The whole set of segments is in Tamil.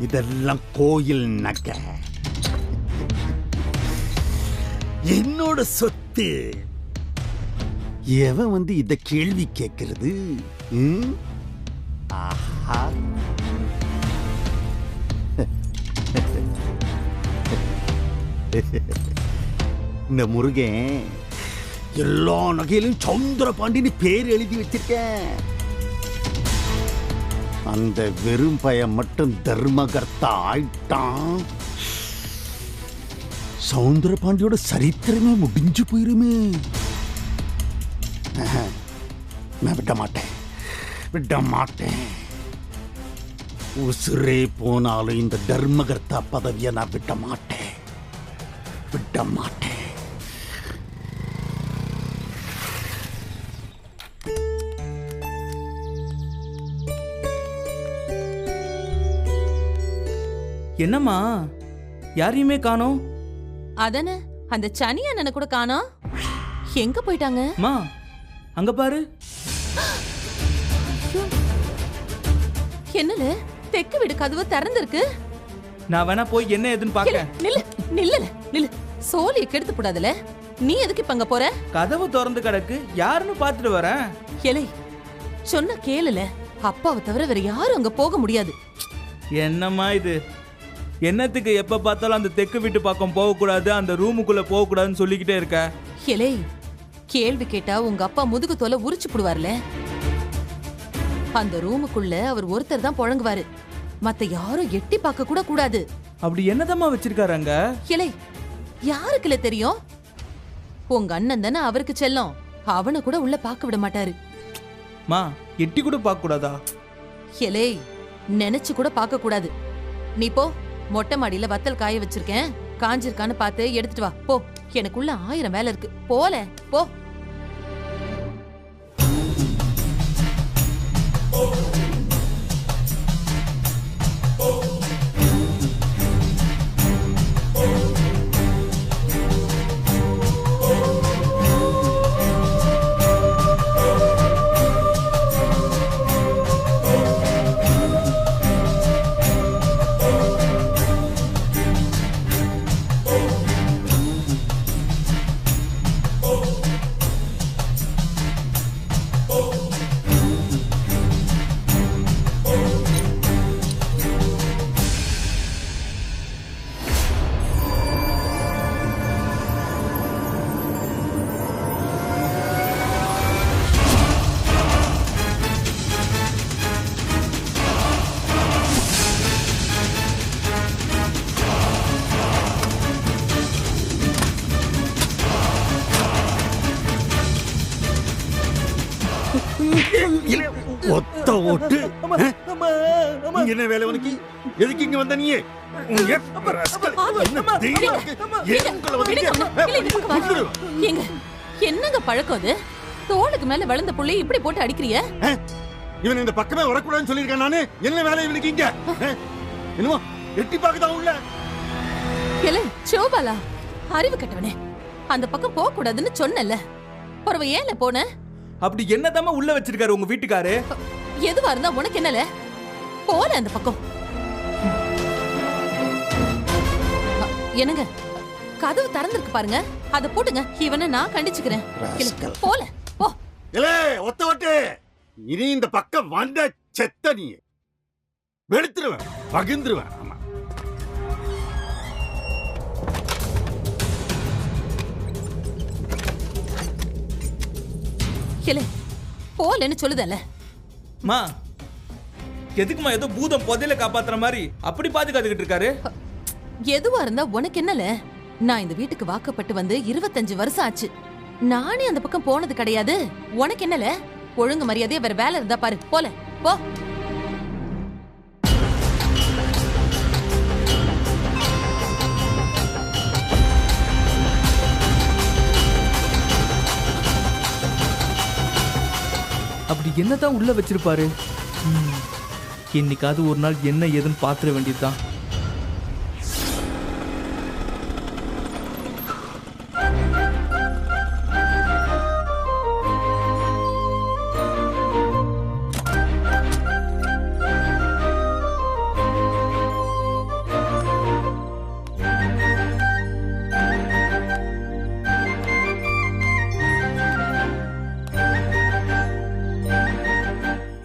இதெல்லாம் கோயில் நகை, என்னோட சொத்து. எவன் வந்து இத கேள்வி கேட்கிறது? ஆஹா, இந்த முருகன் எல்லா நகையிலும் சௌந்தர பாண்டின்னு பேர் எழுதி வச்சிருக்கேன். அந்த வெறும் பையன் மட்டும் தர்மகர்த்தா ஆயிட்டான், சௌந்தர பாண்டியோட சரித்திரமே முடிஞ்சு போயிருமே. நான் விட மாட்டேன், விட மாட்டேன். உசுரே போனாலும் இந்த தர்மகர்த்தா பதவியை நான் விட மாட்டேன், விட மாட்டேன். என்னம்மா யாரையுமே காணோம்? அதன அந்த சனி அண்ணனை கூட காணோம். எங்க போயிட்டாங்க? மா அங்க பாரு. என்னல தெக்கு வீடு கதவு திறந்திருக்கு. நான் வேணா போய் என்ன ஏதுன்னு பாக்க. நில்லு நில்லு நில்லு, சோலிய கெடுத்து போடாதல. நீ எதுக்கு இப்ப அங்க போற? கதவு திறந்து கிடக்கு, யாருன்னு பாத்துட்டு வரேன். ஏலே சொன்ன கேளுல, அப்பாவை தவிர வேற யாரும் அங்க போக முடியாது. என்னம்மா இது? என்னத்துக்கு எப்ப பார்த்தாலும் அந்த தெற்கு வீட்டு பக்கம் போக கூடாது, அந்த ரூமுக்குள்ள போக கூடாதுன்னு சொல்லிக்கிட்டே இருக்க? ஏலே கேள்வி கேட்டா உங்க அப்பா முதுகு தோலை உரிச்சு போடுவார்ல. அந்த ரூமுக்குள்ள அவர் ஒருத்தர் தான் புழங்குவாரு, மத்த யாரும் எட்டி பார்க்க கூட கூடாது. அப்படி என்னதம்மா வச்சிருக்காரு அங்க? ஏலே யாருக்குல தெரியும்? உங்க அண்ணன் தானே அவருக்கு செல்லம், அவனை கூட உள்ள பார்க்க விட மாட்டாரு. மா எட்டி கூட பார்க்க கூடாதா? ஏலே நினைச்சு கூட பார்க்க கூடாது. நீ போ, மொட்டை மாடியில வத்தல் காய வச்சிருக்கேன், காஞ்சிருக்கான்னு பார்த்து எடுத்துட்டு வா போ. எனக்குள்ள 1000 வேலை இருக்கு. போல போ. ஒத்த ஓட்டு. என்ன வேலை உனக்கு? எதுக்கு இங்க வந்த நீ? என்னங்க பழக்கம் அது? தோளுக்கு மேல வளர்ந்த புள்ளைய இப்படி போட்டு அடிக்கிறிய? இவன் இந்த பக்கமே வரக்கூடாதுன்னு சொல்லியிருக்கேன் நானு. என்ன வேலை இவனுக்கு இங்க? என்னமோ எட்டி பார்க்கதான் உள்ள. ஏலே சோபாலா, அறிவு கட்டவனே, அந்த பக்கம் போக கூடாதுன்னு சொன்னல, பரவ ஏன்ல போன? அப்படி என்னதாம்மா உள்ள வச்சிருக்காரு உங்க வீட்டுக்காரு? எதுவா இருந்தா உனக்கு என்னல? போல அந்த பக்கம். என்னங்க கதவு திறந்திருக்கு பாருங்க, அத போட்டுங்க. இவனை நான் கண்டிச்சுக்கிறேன். போல போ. ஏலே ஒத்த ஓட்டு, இனி இந்த பக்கம் வந்த செத்த நீ வெளுத்துருவேன், பகிர்ந்துருவேன். ஆமா, ஏலே போலன்னு சொல்லுதல்ல. மா எதுக்குமா ஏதோ பூதம் புதையில காப்பாத்துற மாதிரி அப்படி பாதுகாத்துக்கிட்டு இருக்காரு? எதுவா இருந்தா உனக்கு என்னல? நான் இந்த வீட்டுக்கு வாக்கப்பட்டு வந்து 25 வருஷம் ஆச்சு. நானே அந்த பக்கம் போனது கிடையாது. உனக்கு என்னல? ஒழுங்கு மரியாதையா வேற வேலை இருந்தா பாரு. போல போ. அப்படி என்னதான் உள்ள வச்சிருப்பாரு? இன்னைக்காவது ஒரு நாள் என்ன ஏதுன்னு பாத்துற வேண்டியதுதான்.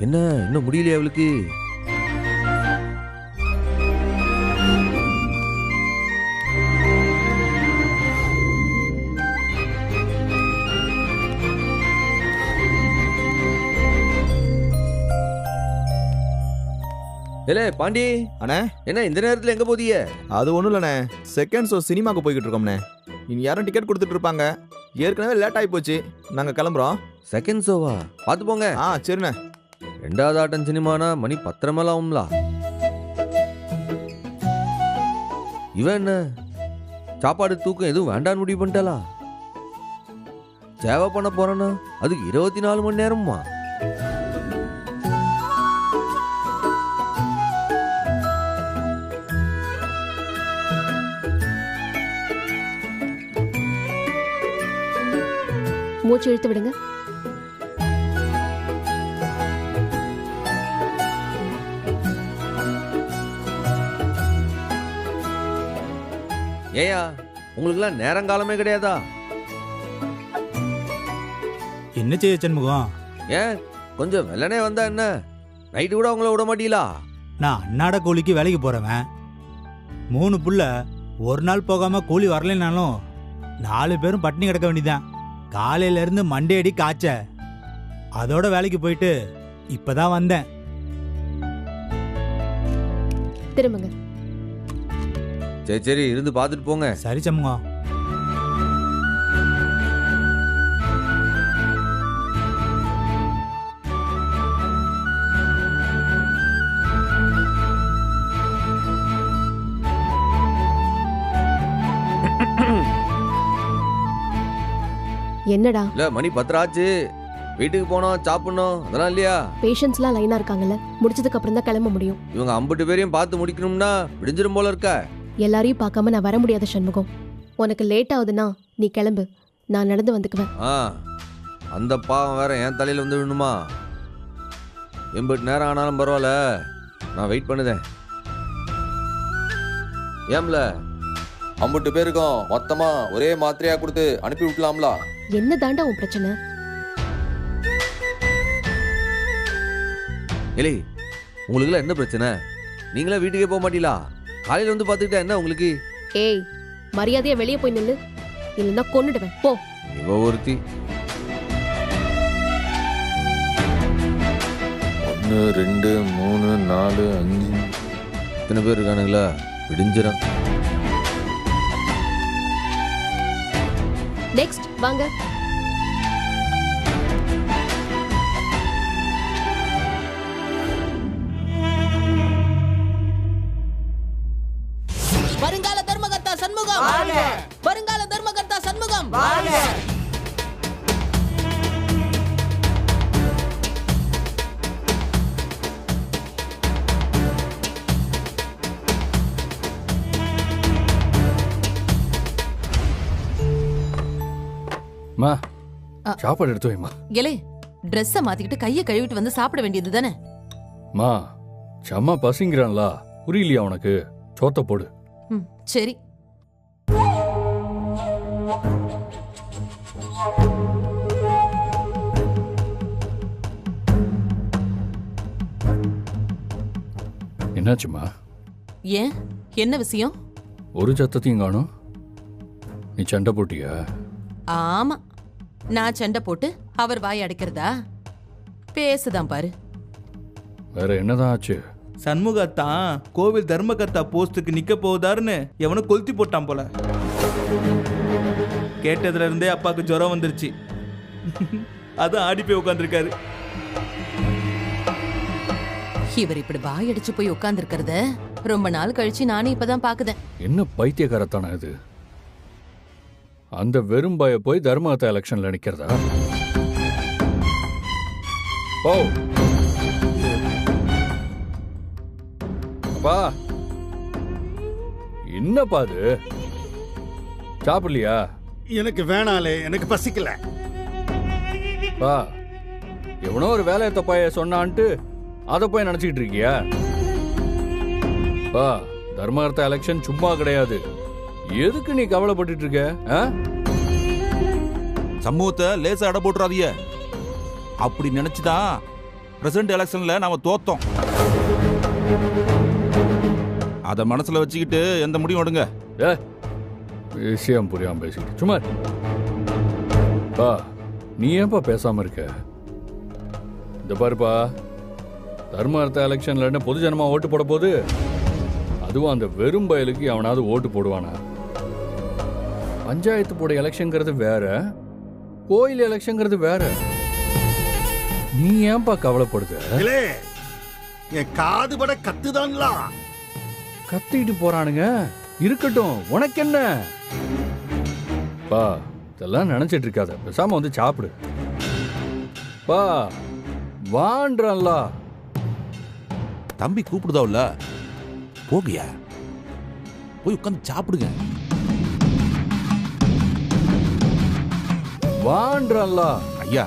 என்ன இன்னும் முடியலையா அவளுக்கு? ஏலே பாண்டி அண்ணே, என்ன இந்த நேரத்துல எங்க போதிய? அது ஒன்றும் இல்லைண்ணே, செகண்ட் ஷோ சினிமாக்கு போய்கிட்டு இருக்கோம்ண்ணே. இனி யாரும் டிக்கெட் கொடுத்துட்டு இருப்பாங்க. ஏற்கனவே லேட் ஆகி போச்சு, நாங்கள் கிளம்புறோம். செகண்ட் ஷோவா? பார்த்து போங்க. சரிண்ணே. 2வது ஆட்டம் சினிமானா மணி 10:30 மேல ஆகும்ல. இவன் என்ன சாப்பாடு தூக்கம் எதுவும் வேண்டான்னு முடிவு பண்ணிட்டாளா? சேவை பண்ண போறானா அதுக்கு 24 மணி நேரமா? மூச்சு இழுத்து விடுங்க. ஏயா உங்களுக்குலாம் நேரங்காலமே கிடையாதா? என்ன செய்ய சண்முகம்? ஏன் கொஞ்சம் வெள்ளனே வந்தா என்ன? நைட்டு கூட உங்களை விட மாட்டீங்களா? நான் அன்னாட கூலிக்கு வேலைக்கு போறவன். 3 புள்ள ஒரு நாள் போகாம கூலி வரலைனாலும் 4 பேரும் பட்டினி கிடக்க வேண்டியதான். காலையில இருந்து மண்டேடி காய்ச்ச, அதோட வேலைக்கு போயிட்டு இப்பதான் வந்தேன். திரும்புங்க. சரி சரி இருந்து பார்த்துட்டு போங்க. சரி சண்முகம். என்னடா இல்ல மணி 10 ஆச்சு, வீட்டுக்கு போனோம் சாப்பிடணும் அதெல்லாம் இல்லையா? பேஷண்ட்ஸ்லாம் லைனா இருக்காங்கல்ல, முடிச்சதுக்கு அப்புறம் தான் கிளம்ப முடியும். இவங்க 50 பேரையும் பார்த்து முடிக்கணும்னா விடிஞ்சிரும் போல இருக்க. எல்லாரையும் பார்க்காம நான் வர முடியாத சண்முகம். உனக்கு லேட் ஆகுதுன்னா நீ கிளம்பு, நான் நடந்து வந்துக்குவேன். அந்த பாவம் வேற என் தலையில வந்து விடணுமா? 80 நேரம் ஆனாலும் பரவாயில்ல, நான் வெயிட் பண்ணுதேன். ஏம்ல 50 பேருக்கும் மொத்தமா ஒரே மாத்திரையா கொடுத்து அனுப்பி விட்டலாம்ல? என்ன தாண்டா உன் பிரச்சனை? ஏலே உங்களுக்குலாம் என்ன பிரச்சனை? நீங்களா வீட்டுக்கே போக மாட்டீங்களா? காலையில வந்து பார்த்துக்கிட்டா என்ன உங்களுக்கு? ஏய், மரியாதையா வெளியே போய் நில்லு, இல்லைன்னா கொன்னுடுவேன். போ. இவ ஒருத்தி 1 2 3 4 5 இத்தனை பேர் இருக்கானுங்களா? விடிஞ்சிடும். நெக்ஸ்ட் வாங்க. வருங்கால தர்மகர்த்தா சண்முகம், வருங்கால தர்மகர்த்தா சண்முகம். மா சாப்பாடு எடுத்து வைமா. கெலே, ட்ரெஸ்ஸ மாத்திக்கிட்டு கைய கழுவிட்டு வந்து சாப்பிட வேண்டியது தானே? மா சம்மா பசிங்கிறான்ல, புரியலையா உனக்கு? சோத்த போடு. சரி. என்னாச்சுமா? ஏன், என்ன விஷயம்? ஒரு சத்தத்தையும் காணும். நீ சண்டை போட்டியா? ஆமா, நான் சண்டை போட்டு அவர் வாய் அடைக்கிறதா? பேசுதான் பாரு. வேற என்னதான் ஆச்சு? சண்முகத்தான் கோவில் தர்மகர்த்தா போஸ்டுக்கு நிக்க போகுதாருன்னு எவனோ கொளுத்தி போட்டான் போல. கேட்டதுல இருந்தே அப்பாவுக்கு ஜுரம் வந்துருச்சு. அதான் ஆடி போய் உட்காந்துருக்காரு. இவர் இப்படி வாய் அடிச்சு போய் உட்கார்ந்து இருக்கிறத ரொம்ப நாள் கழிச்சு நானே இப்பதான் பாக்குதேன். என்ன பைத்தியக்காரத்தான இது? அந்த வெறும்பாய போய் தர்மகர்த்தா எலெக்ஷன்ல நிக்கிறதா? ஓ அப்பா, என்னப்பா அது? சாப்பிடலையா? எனக்கு வேணாலே, எனக்கு பசிக்கல. பா, எவனோ ஒரு வேலையை தப்பாய சொன்னான்ட்டு அதை போய் நினைச்சுக்கிட்டு இருக்கியா? பா, தர்மகர்த்தா எலெக்ஷன் சும்மா கிடையாது. எதுக்கு நீ கவலைப்பட்டு இருக்க? சமூகத்தை லேசா அடை போட்டுறாதீங்க. அப்படி நினைச்சுதான் பிரசிடென்ட் எலெக்ஷன்ல நாம தோத்தோம். அத மனசுல வச்சுக்கிட்டு எந்த முடிவும் எடுங்க. விஷயம் புரியாம பேசிக்கிட்டு சும்மா பா, நீ ஏன்பா பேசாம இருக்க? இந்த பாருப்பா, தர்மார்த்த எலெக்ஷன்ல பொது ஜனமா ஓட்டு போட போது, அதுவும் அந்த வெறும் பயலுக்கு அவனாவது ஓட்டு போடுவானா? பஞ்சாயத்து போட எலெக்ஷன்ங்கிறது வேற, கோயில் எலெக்ஷன்ங்கிறது வேற. நீ ஏன்பா கவலைப்படுத? என் காது பட கத்துதான்ல. கத்திட்டு போறானுங்க, இருக்கட்டும், உனக்கு என்ன பா? இதெல்லாம் நினைச்சிட்டு இருக்காத, பேசாம வந்து சாப்பிடு பா. வான்றல்ல. தம்பி கூப்பிடுதாவுல, போகியா போய் உட்காந்து சாப்பிடுங்க. வான்றல்ல. ஐயா,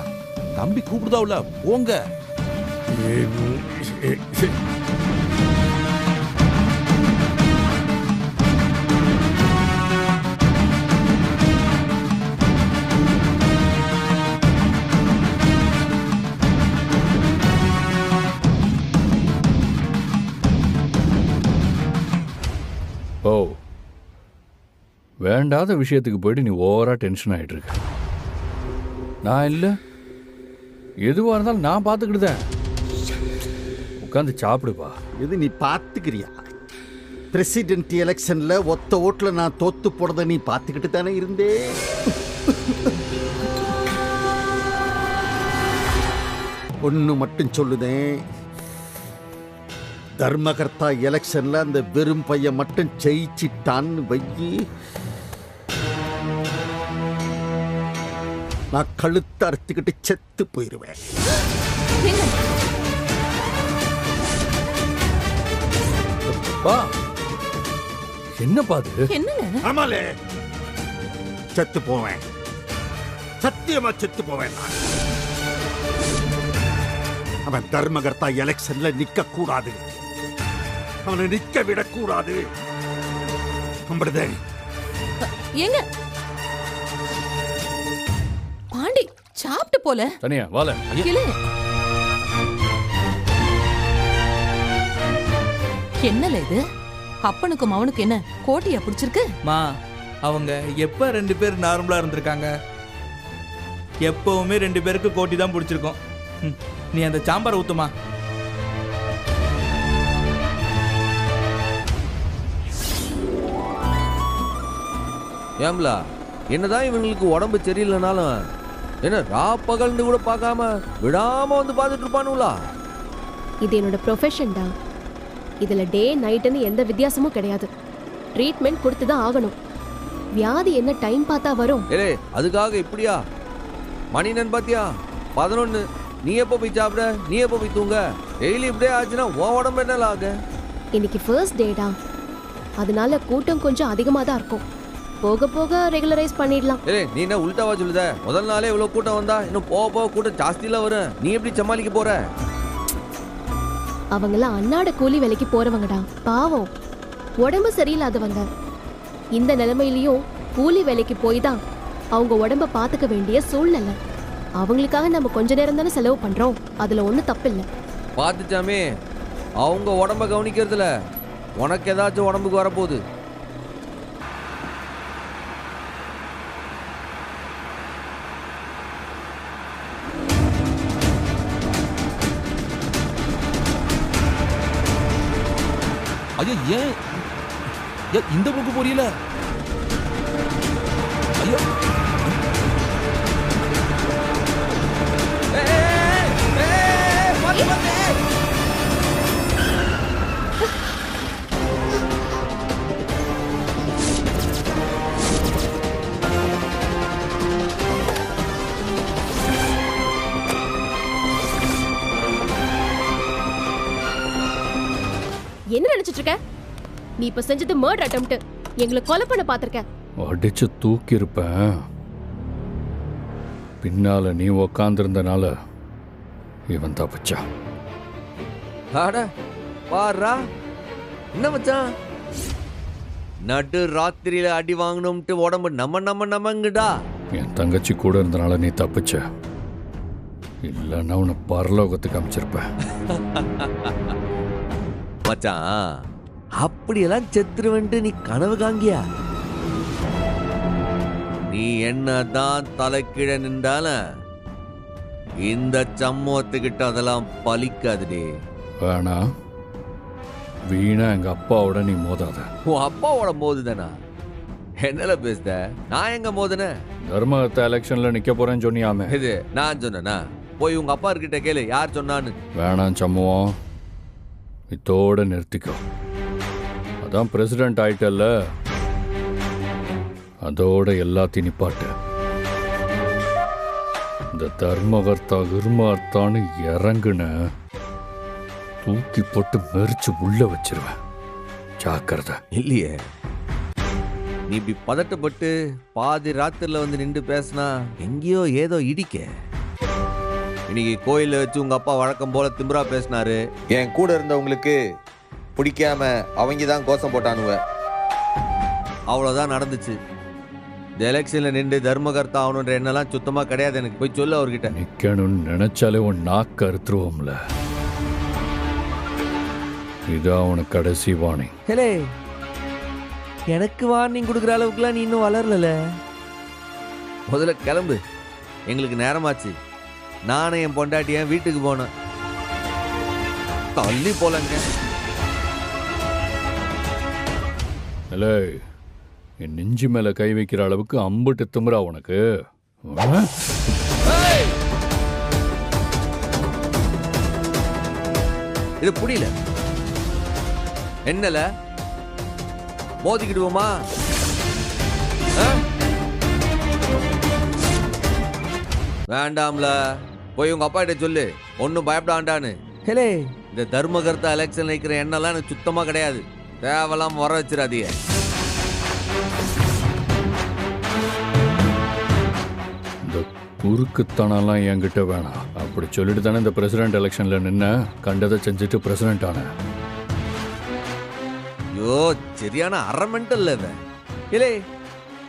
தம்பி கூப்பிடுதாவுல, போங்க. ஓ, வேண்டாத விஷயத்துக்கு போயிட்டு நீ ஓவரா டென்ஷன் ஆயிட்டு இருக்க. நான் இல்ல, எதுவா இருந்தாலும் நான் பாத்துக்கிட்டுதேன். உட்காந்து சாப்பிடுப்பா. இது நீ பாத்துக்கிறியா? பிரசிடென்ட் எலெக்ஷன்ல ஒத்த ஓட்டுல நான் தோத்து போறத நீ பாத்துக்கிட்டு தானே இருந்தே. ஒண்ணு மட்டும் சொல்லுதேன், தர்மகர்த்தா எலெக்ஷன்ல அந்த வெறும் பையன் மட்டும் ஜெயிச்சிட்டான்னு வையி, நான் கழுத்து அறுத்துக்கிட்டு செத்து போயிருவேன். என்னப்பா அது? என்னங்க? ஆமாலே, செத்து போவேன், சத்தியமா செத்து போவேன். அவன் தர்மகர்த்தா எலெக்ஷன்ல நிக்க கூடாது, அவனை நிக்க விடக்கூடாது. ஏங்க பாண்டி சாப்பிட்டு போல. தனியா வால. என்னல இது? அப்பனுக்கும் அவனுக்கு என்ன கோட்டியா பிடிச்சிருக்கு? மா, அவங்க எப்ப 2 பேர் நார்மலா இருந்திருக்காங்க? எப்பவுமே 2 பேருக்கு கோட்டி தான் பிடிச்சிருக்கும். நீ அந்த சாம்பார் ஊத்துமா. ஏம்லா, என்னதான் இவங்களுக்கு உடம்பு சரியில்லைனாலும் என்ன ராப்பகல்னு கூட பார்க்காம விடாம வந்து பார்த்துட்டு இருப்பானுங்களா? இது என்னோட ப்ரொஃபஷன் தான். இதுல டே நைட்டுன்னு எந்த வித்தியாசமும் கிடையாது. ட்ரீட்மெண்ட் கொடுத்து தான் ஆகணும். வியாதி என்ன டைம் பார்த்தா வரும். ஏலே, அதுக்காக இப்படியா? மணி என்னன்னு பாத்தியா? 11. நீ எப்போ போய் சாப்பிட, நீ எப்போ போய் தூங்க? டெய்லி இப்படியே ஆச்சுன்னா உன் உடம்பு என்ன ஆக? இன்னைக்கு ஃபர்ஸ்ட் டேடா, அதனால கூட்டம் கொஞ்சம் அதிகமா தான் இருக்கும். போக போக ரெகுலரைஸ் பண்ணிடலாம். ஏலே, நீ என்ன உல்டாவா சொல்லுத? முதல் நாளே இவ்வளவு கூட்டம் வந்தா இன்னும் போக போக கூட்டம் ஜாஸ்தியில வரும். நீ எப்படி சமாளிக்க போற? அவங்களாம் அன்னாட கூலி வேலைக்கு போறவங்கடா, பாவம், உடம்பு சரியில்லாதவங்க. இந்த நிலைமையிலயும் கூலி வேலைக்கு போய் தான் அவங்க உடம்ப பாத்துக்க வேண்டிய சூழ்நிலை. அவங்களுக்காக நம்ம கொஞ்ச நேரம் தானே செலவு பண்றோம், அதுல ஒன்றும் தப்பு இல்லை. பார்த்துச்சாமே, அவங்க உடம்ப கவனிக்கிறதுல உனக்கு ஏதாச்சும் உடம்புக்கு வரப்போகுது. ஐயா, ஏன் இந்த பக்கம் போறீல? ஐயா, என்ன நினைச்சிட்டு இருக்க? நீ இப்ப செஞ்சது மர்டர் அட்டெம்ப்ட். எங்களை கொலை பண்ண பாத்திருக்க. அடிச்சு தூக்கி இருப்பேன். பின்னால நீ உக்காந்துருந்தனால இவன் தப்பிச்சா. அட பாரா, என்ன மச்சான், நடு ராத்திரியில அடி வாங்கணும்ட்டு உடம்பு நம்மங்கடா. என் தங்கச்சி கூட இருந்தனால நீ தப்பிச்ச. இல்லைன்னா உன்னை பரலோகத்துக்கு அமைச்சிருப்பேன். மச்சான், அப்படியெல்லாம் செத்துருவன்ட்டு நீ கனவு காங்கியா? நீ என்னதான் தலைக்கீழ நின்றாலும் இந்த சம்பவத்துக்கிட்ட அதெல்லாம் பலிக்காதுடே. வேணா, வீணா எங்க அப்பாவோட நீ மோதாத. உன் அப்பாவோட மோதுதானா? என்னல பேசுத? நான் எங்க மோதுனேன்? தர்மகர்த்தா எலெக்ஷன்ல நிக்க போறேன்னு சொன்னியாமே. இது நான் சொன்னேனா? போய் உங்க அப்பா கிட்ட கேளு யார் சொன்னான்னு. வேணாம் சம்பவம், இதோட நிறுத்திக்கோ. அதான் பிரசிடென்ட் ஆயிட்டல்ல, அதோட எல்லாத்தையும் நிப்பாட்டு. இந்த தர்மகர்த்தா கிருமார்த்தான்னு இறங்குன தூக்கி போட்டு மெரிச்சு உள்ள வச்சிருவேன். ஜாக்கிரதை. இல்லையே, நீ இப்படி பதட்டப்பட்டு பாதி ராத்திரில வந்து நின்று பேசினா எங்கேயோ ஏதோ இடிக்க. இன்னைக்கு கோயில வச்சு உங்க அப்பா வழக்கம் போல திமிரா பேசினாரு. என் கூட இருந்தவங்களுக்கு பிடிக்காம அவங்க தான் கோஷம் போட்டானுவ. அவ்வளவுதான் நடந்துச்சு. இந்த எலெக்ஷன்ல நின்று தர்மகர்த்தா ஆகணுன்ற எண்ணெல்லாம் சுத்தமா கிடையாது எனக்கு. போய் சொல்லு அவர்கிட்ட. நிக்கணும்னு நினைச்சாலே உன் நாக்கு அறுத்துருவோம்ல. இதான் உனக்கு கடைசி வார்னிங். ஹலே, எனக்கு வார்னிங் கொடுக்குற அளவுக்குலாம் நீ இன்னும் வளரல. முதல்ல கிளம்பு, எங்களுக்கு நேரமாச்சு. நானும் என் பொண்டாட்டியன் வீட்டுக்கு போனேன். தள்ளி போலங்க. ஹலே, என் நெஞ்சு மேல கை வைக்கிற அளவுக்கு அம்புட்டு திமிரா உனக்கு? இது புரியல. என்னல மோதிக்கிடுவோமா? வேண்டாம்ல, போய் உங்க அப்பா கிட்ட சொல்லு ஒன்னும் பயப்படாண்டான்னு. ஹலே, இந்த தர்மகர்த்தா எலெக்ஷன் நிக்கிற எண்ணெல்லாம் எனக்கு சுத்தமா கிடையாது. தேவலாம் வர வச்சிடாதீங்க. இந்த குறுக்குத்தனம்லாம் என்கிட்ட வேணாம். அப்படி சொல்லிட்டு தானே இந்த பிரசிடென்ட் எலெக்ஷன்ல நின்ன கண்டதை செஞ்சுட்டு பிரசிடென்ட் ஆன. ஐயோ, சரியான அரமெண்டல் இவன். இல்லே,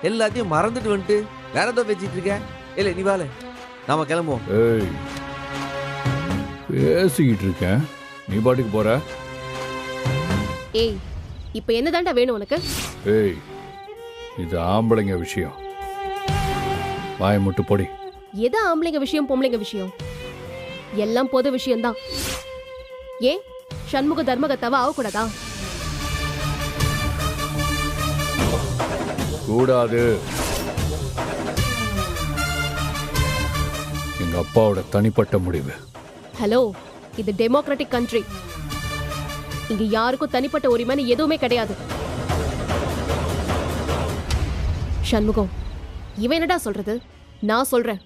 எல்லாத்தையும் மறந்துட்டு வந்துட்டு வேற ஏதோ பேசிட்டு இருக்க. இல்ல, நீ வாழ, நாம கிளம்புவோம். ஏய், பேசிக்கிட்டு இருக்கேன், நீ பாட்டுக்கு போற. ஏய், இப்ப என்னதான்டா வேணும் உனக்கு? ஏய், இது ஆம்பளைங்க விஷயம். வாயை முட்டு பொடி. எது ஆம்பளைங்க விஷயம் பொம்பளைங்க விஷயம்? எல்லாம் பொது விஷயம்தான். ஏன் சண்முக தர்மகர்த்தாவா ஆகக்கூடாதா? கூடாது. எங்க அப்பாவோட தனிப்பட்ட முடிவு. ஹலோ, இது டெமோக்ராட்டிக் கண்ட்ரி. இங்க யாருக்கும் தனிப்பட்ட உரிமைன்னு எதுவுமே கிடையாது. சண்முகம், இவன் என்னடா சொல்றது? நான் சொல்றேன்,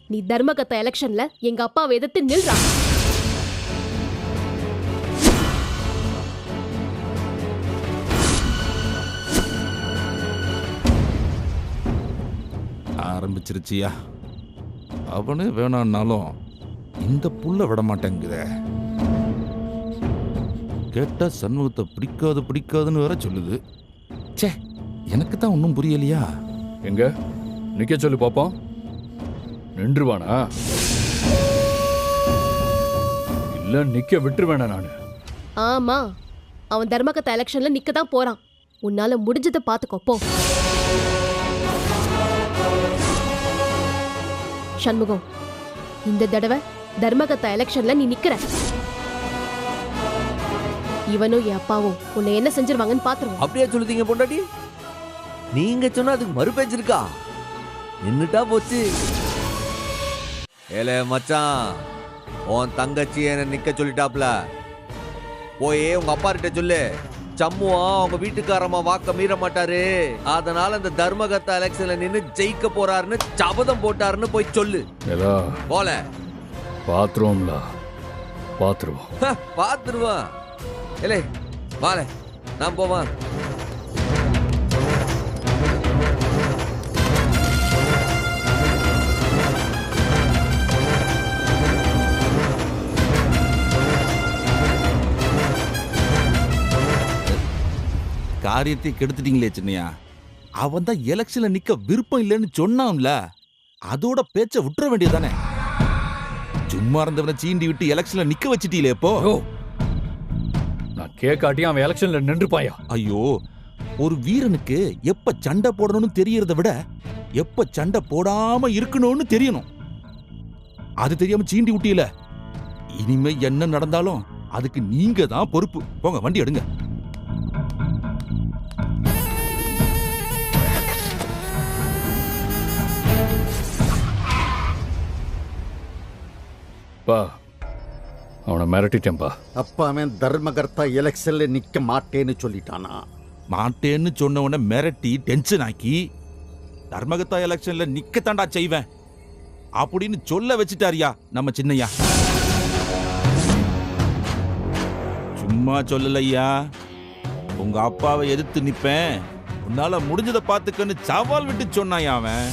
நீ தர்மகர்த்தா எலெக்ஷன்ல எங்க அப்பாவை எதிர்த்து நில்றா. ஆரம்பிச்சிருச்சியா? அவனு வேணான்னாலும் இந்த புள்ள விட மாட்டேங்குத. கேட்டா சண்முகத்தை பிடிக்காதுன்னு வேற சொல்லுது. சே, எனக்கு தான் ஒன்றும் புரியலையா? எங்க நிக்க சொல்லி பாப்போம். நின்றுவானா? இல்ல நிக்க விட்டுருவேனா நானு? ஆமா, அவன் தர்மகர்த்தா எலெக்ஷன்ல நிக்க தான் போறான். உன்னால முடிஞ்சதை பாத்துக்கோ போ. சண்முகம், இந்த தடவை தர்மகர்த்தா எலெக்ஷன்ல நீ நிக்கிற. இவனும் என் அப்பாவும் உன்னை என்ன செஞ்சிருவாங்கன்னு பாத்துருவோம். அப்படியே சொல்லுதீங்க பொண்டாட்டி? நீங்க சொன்னா அதுக்கு மறுபேச்சு இருக்கா? என்னட்டா போச்சு. ஏலே மச்சான், உன் தங்கச்சி என்ன நிக்க சொல்லிட்டாப்ல. போயே உங்க அப்பா கிட்ட சொல்லு, சம்முவா உங்க வீட்டுக்காரமா வாக்க மீற மாட்டாரு, அதனால இந்த தர்மகர்த்தா எலெக்ஷன்ல நின்னு ஜெயிக்க போறாருன்னு சபதம் போட்டாருன்னு போய் சொல்லு. போல பாத்துருவோம்ல, பாத்துருவோம். பாத்துருவான். ஏலே வாழ, நான் போவான். காரியத்தை கெடுத்துட்டீங்களே சின்னையா. அவன் தான் எலெக்ஷன்ல நிக்க விருப்பம் இல்லைன்னு சொன்னான்ல, அதோட பேச்ச விட்டுற வேண்டியதானே? சும்மா இருந்தவனை சீண்டி விட்டு எலெக்ஷன்ல நிக்க வச்சிட்டீங்களே இப்போ. ஓ, நான் கேட்காட்டியும் அவன் எலெக்ஷன்ல நின்றுப்பாயா? ஐயோ, ஒரு வீரனுக்கு எப்ப சண்டை போடணும்னு தெரியறத விட எப்ப சண்டை போடாம இருக்கணும்னு தெரியணும். அது தெரியாம சீண்டி விட்டீல. இனிமே என்ன நடந்தாலும் அதுக்கு நீங்க தான் பொறுப்பு. போங்க, வண்டி எடுங்க. பா, அவனை மிரட்டிட்டேன்பா. அப்ப அவன் தர்மகர்த்தா எலெக்ஷன்ல நிக்க மாட்டேன்னு சொல்லிட்டானா? மாட்டேன்னு சொன்ன உடனே மிரட்டி டென்ஷன் ஆக்கி தர்மகத்தா எலெக்ஷன்ல நிக்க தாண்டா செய்வேன் அப்படின்னு சொல்ல வச்சுட்டாரியா நம்ம சின்னையா. சும்மா சொல்லலையா, உங்க அப்பாவை எதிர்த்து நிப்பேன், உன்னால முடிஞ்சதை பார்த்துக்கன்னு சவால் விட்டு சொன்னாயா அவன்.